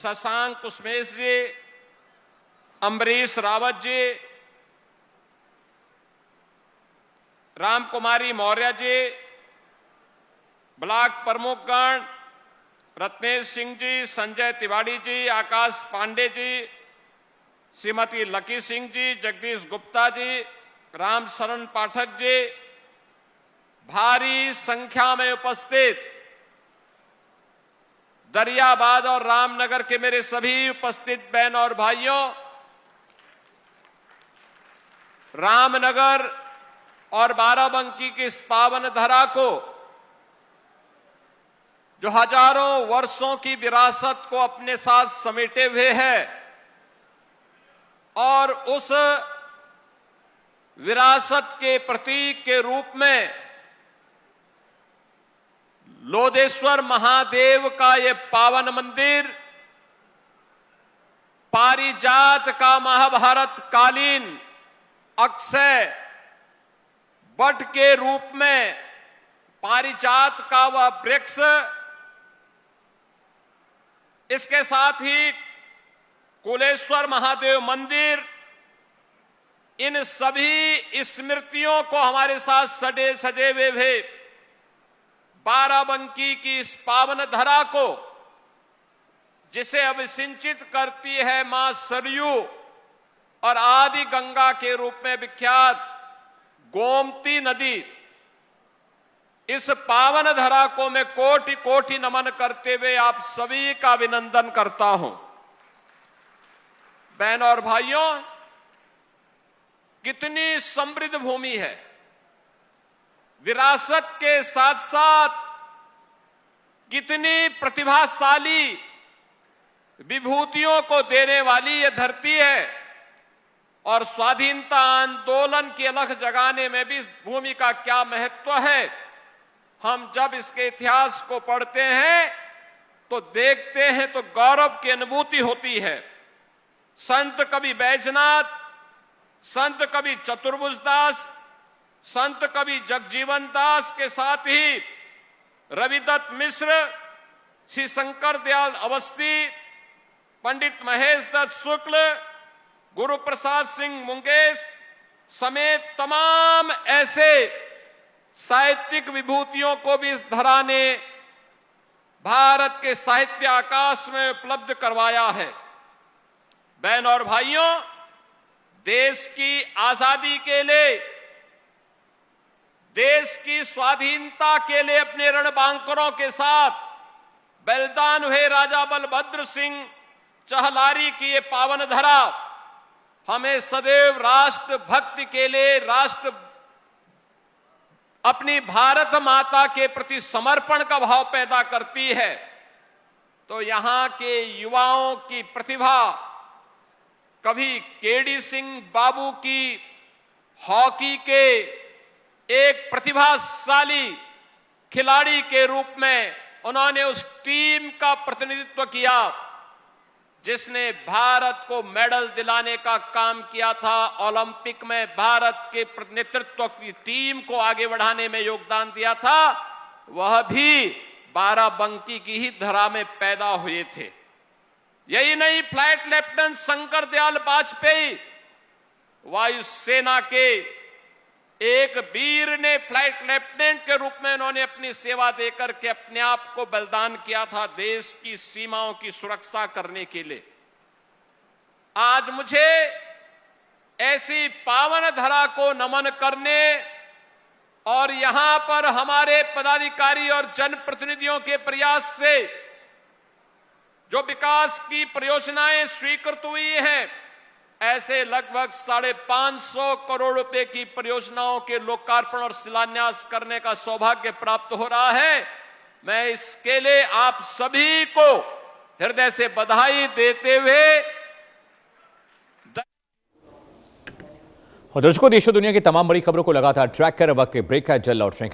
शशांक कुसमेश जी, Ambarish Rawat ji, Ramkumari Maurya ji, block प्रमुखगण Ratnesh Singh ji, Sanjay Tiwari ji, आकाश Pandey ji, Shrimati lucky Singh ji, Jagdish Gupta ji, Ramsharan Pathak ji, भारी संख्या में उपस्थित दरियाबाद और रामनगर के मेरे सभी उपस्थित बहन और भाइयों, रामनगर और बाराबंकी की इस पावन धरा को, जो हजारों वर्षों की विरासत को अपने साथ समेटे हुए है और उस विरासत के प्रतीक के रूप में लोधेश्वर महादेव का ये पावन मंदिर पारिजात का महाभारत कालीन अक्षय वट के रूप में पारिजात का वह वृक्ष, इसके साथ ही कुलेश्वर महादेव मंदिर, इन सभी स्मृतियों को हमारे साथ सजे हुए बाराबंकी की इस पावन धरा को, जिसे अभिसिंचित करती है मां सरयू और आदि गंगा के रूप में विख्यात गोमती नदी, इस पावन धरा को मैं कोटि कोटि नमन करते हुए आप सभी का अभिनंदन करता हूं। बहनों और भाइयों, कितनी समृद्ध भूमि है, विरासत के साथ साथ कितनी प्रतिभाशाली विभूतियों को देने वाली यह धरती है और स्वाधीनता आंदोलन की अलख जगाने में भी इस भूमि का क्या महत्व है। हम जब इसके इतिहास को पढ़ते हैं तो देखते हैं तो गौरव की अनुभूति होती है। संत कवि बैजनाथ, संत कवि चतुर्भुज दास, संत कवि जगजीवन दास के साथ ही रविदत्त मिश्र, श्री शंकर दयाल अवस्थी, पंडित महेश दत्त शुक्ल, गुरु प्रसाद सिंह मुंगेश समेत तमाम ऐसे साहित्यिक विभूतियों को भी इस धरा ने भारत के साहित्य आकाश में उपलब्ध करवाया है। बहन और भाइयों, देश की आजादी के लिए, देश की स्वाधीनता के लिए अपने रणबांकुरों के साथ बलिदान हुए राजा बलभद्र सिंह चहलारी की ये पावन धरा हमें सदैव राष्ट्र भक्ति के लिए, अपनी भारत माता के प्रति समर्पण का भाव पैदा करती है। तो यहां के युवाओं की प्रतिभा, कभी केडी सिंह बाबू की हॉकी के एक प्रतिभाशाली खिलाड़ी के रूप में उन्होंने उस टीम का प्रतिनिधित्व किया जिसने भारत को मेडल दिलाने का काम किया था। ओलंपिक में भारत के नेतृत्व की टीम को आगे बढ़ाने में योगदान दिया था। वह भी बाराबंकी की ही धरा में पैदा हुए थे। यही नहीं, फ्लाइट लेफ्टिनेंट शंकर दयाल वाजपेयी, वायुसेना के एक वीर ने फ्लाइट लेफ्टिनेंट के रूप में उन्होंने अपनी सेवा देकर के अपने आप को बलिदान किया था देश की सीमाओं की सुरक्षा करने के लिए। आज मुझे ऐसी पावन धरा को नमन करने और यहां पर हमारे पदाधिकारी और जनप्रतिनिधियों के प्रयास से जो विकास की परियोजनाएं स्वीकृत हुई हैं, ऐसे लगभग 550 करोड़ रुपए की परियोजनाओं के लोकार्पण और शिलान्यास करने का सौभाग्य प्राप्त हो रहा है। मैं इसके लिए आप सभी को हृदय से बधाई देते हुए और दर्शकों, देश और दुनिया की तमाम बड़ी खबरों को लगातार ट्रैक कर वक्त के ब्रेक का जल्द लौट रहे हैं।